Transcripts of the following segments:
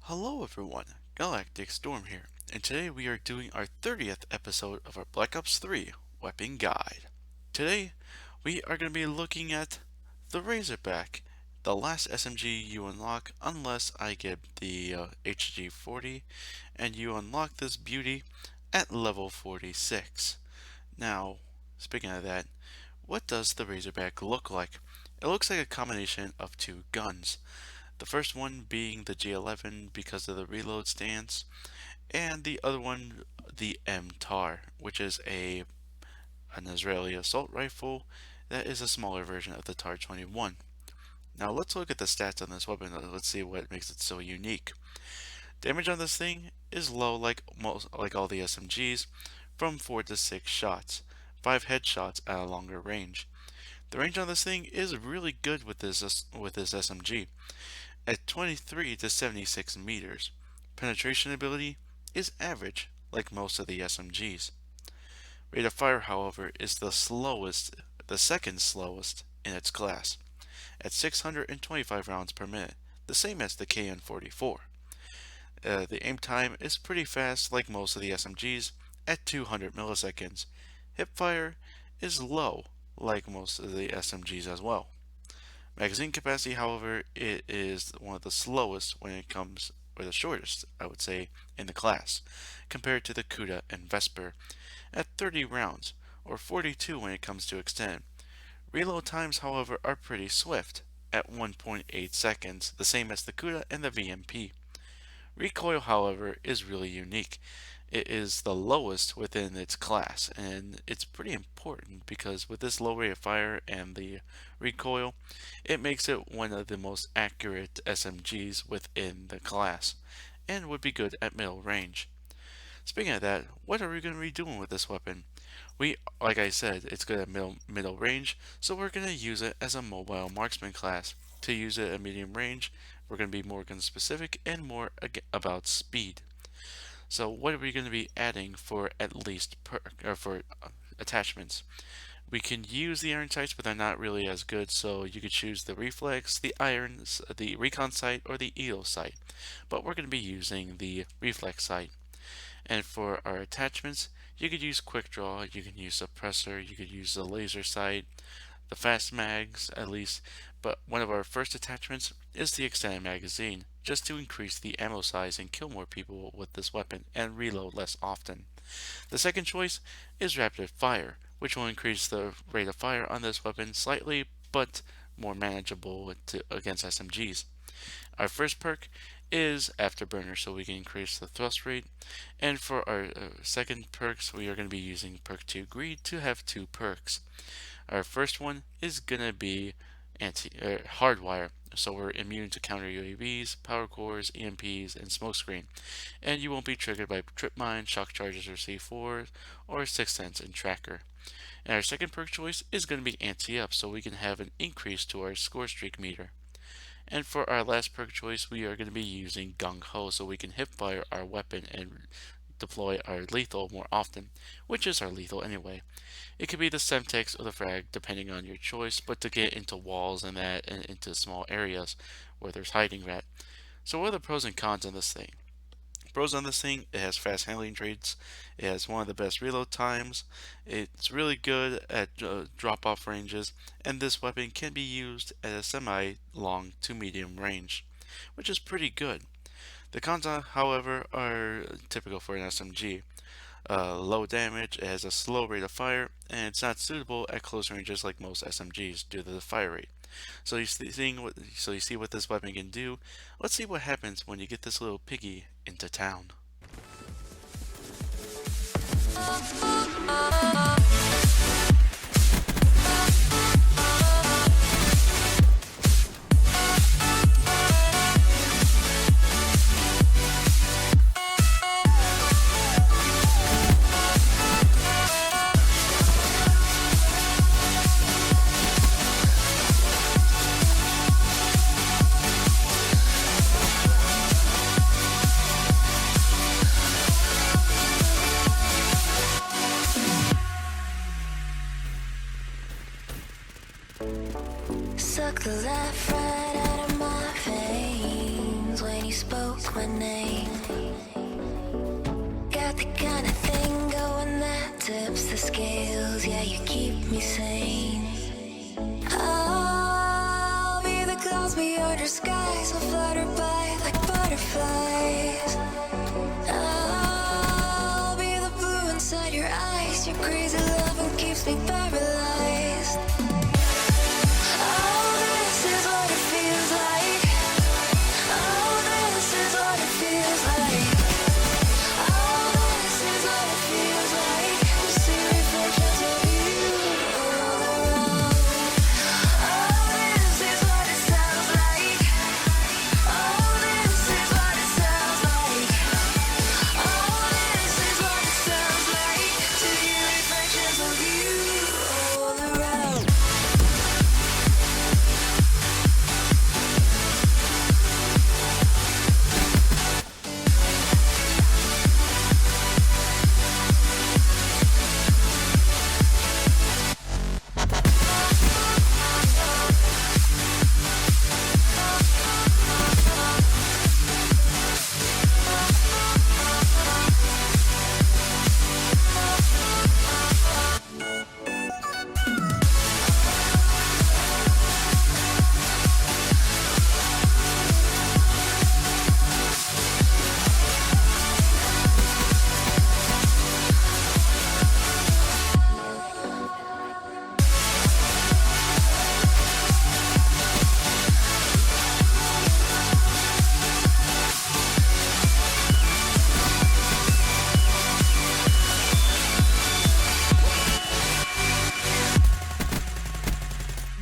Hello everyone, GalacticStorm here, and today we are doing our 30th episode of our Black Ops 3 Weapon Guide. Today, we are going to be looking at the Razorback, the last SMG you unlock unless I get the HG40, and you unlock this beauty at level 46. Now, speaking of that, what does the Razorback look like? It looks like a combination of two guns. The first one being the G11 because of the reload stance, and the other one, the M-TAR, which is an Israeli assault rifle that is a smaller version of the TAR-21. Now let's look at the stats on this weapon. Let's see what makes it so unique. Damage on this thing is low like all the SMGs, from 4 to 6 shots, 5 headshots at a longer range. The range on this thing is really good with this SMG at 23 to 76 meters. Penetration ability is average, like most of the SMGs. Rate of fire, however, is the second slowest in its class, at 625 rounds per minute, the same as the KN-44. The aim time is pretty fast, like most of the SMGs, at 200 milliseconds. Hipfire is low, like most of the SMGs as well. Magazine capacity, however, it is one of the slowest when it comes, or the shortest, I would say, in the class, compared to the Kuda and Vesper, at 30 rounds, or 42 when it comes to extend. Reload times, however, are pretty swift, at 1.8 seconds, the same as the Kuda and the VMP. Recoil, however, is really unique. It is the lowest within its class, and it's pretty important because with this low rate of fire and the recoil, it makes it one of the most accurate SMGs within the class, and would be good at middle range. Speaking of that, what are we going to be doing with this weapon? Like I said, it's good at middle range, so we're going to use it as a mobile marksman class. To use it at medium range, we're going to be more gun specific and more about speed. So what are we going to be adding for at least for attachments? We can use the iron sights, but they're not really as good, so you could choose the reflex, the irons, the recon sight, or the EO sight. But we're going to be using the reflex sight. And for our attachments, you could use quick draw, you can use suppressor, you could use the laser sight, the fast mags at least, but one of our first attachments is the extended magazine, just to increase the ammo size and kill more people with this weapon and reload less often. The second choice is rapid fire, which will increase the rate of fire on this weapon slightly, but more manageable against SMGs. Our first perk is Afterburner, so we can increase the thrust rate. And for our second perks, we are going to be using perk 2 Greed to have two perks. Our first one is going to be hardwire, so we're immune to counter UAVs, power cores, EMPs, and smokescreen, and you won't be triggered by trip mines, shock charges, or C4s, or Sixth Sense and Tracker. And our second perk choice is going to be anti-up, so we can have an increase to our score streak meter. And for our last perk choice, we are going to be using Gung Ho, so we can hip fire our weapon and deploy our lethal more often, which is our lethal anyway. It could be the Semtex or the Frag, depending on your choice, but to get into walls and that, and into small areas where there's hiding rat. So what are the pros and cons on this thing? Pros on this thing, it has fast handling traits, it has one of the best reload times, it's really good at drop-off ranges, and this weapon can be used at a semi-long to medium range, which is pretty good. The cons, however, are typical for an SMG. Low damage, it has a slow rate of fire, and it's not suitable at close ranges like most SMGs due to the fire rate. So you see what this weapon can do. Let's see what happens when you get this little piggy into town. ask my name. Got the kind of thing going that tips the scales. Yeah, you keep me sane. I'll be the clouds beyond your skies. I'll flutter by like butterflies. I'll be the blue inside your eyes. Your crazy loving keeps me paralyzed. Oh, this is what it feels like. Oh, this is what it feels like. Oh, this is what it feels like. To see reflections of you all around. Oh, this is what it sounds like. Oh, this is what it sounds like. Oh, this is what it sounds like. To hear reflections of you all around.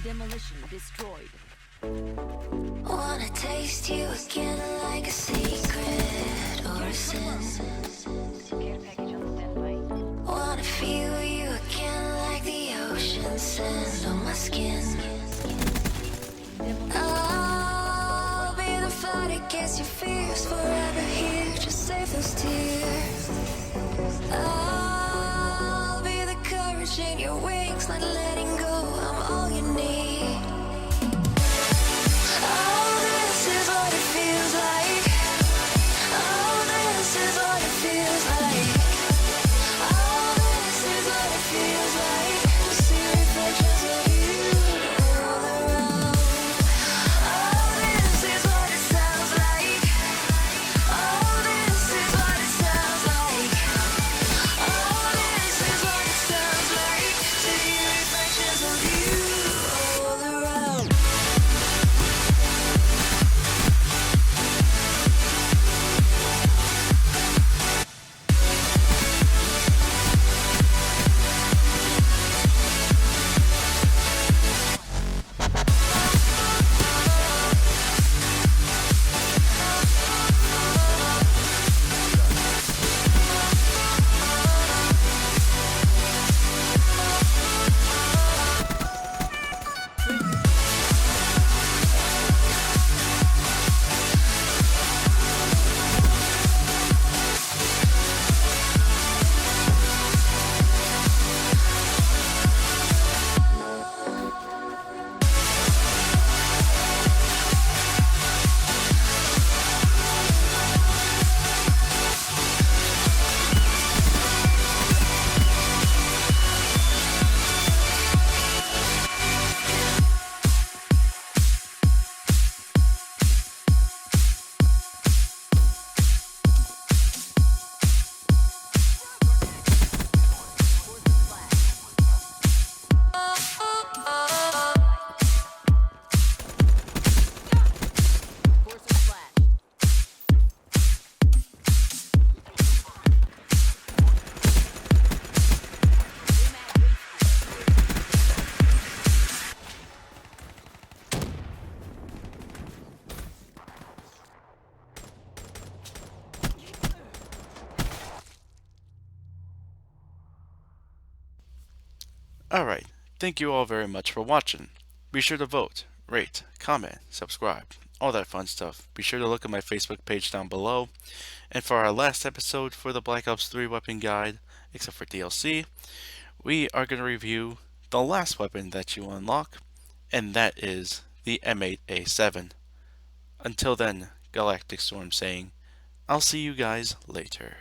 Demolition destroyed. Wanna taste you again like a secret or a sin. Care package on standby. Wanna feel you again like the ocean sand on my skin. I'll be the fight against your fears, forever here, just save those tears. I'll be the courage in your wings, not letting go, I'm all you need. Oh, this is what it feels like. Oh, this is what it feels like. Oh, this is what it feels like. To see reflections of you all around. Oh, this is what it sounds like. Oh, this is what it sounds like. Oh, this is what it sounds like. To hear reflections of you all around. Forces flash. Alright, thank you all very much for watching. Be sure to vote, rate, comment, subscribe, all that fun stuff. Be sure to look at my Facebook page down below. And for our last episode for the Black Ops 3 weapon guide, except for DLC, we are going to review the last weapon that you unlock, and that is the M8A7. Until then, GalacticStorm saying, I'll see you guys later.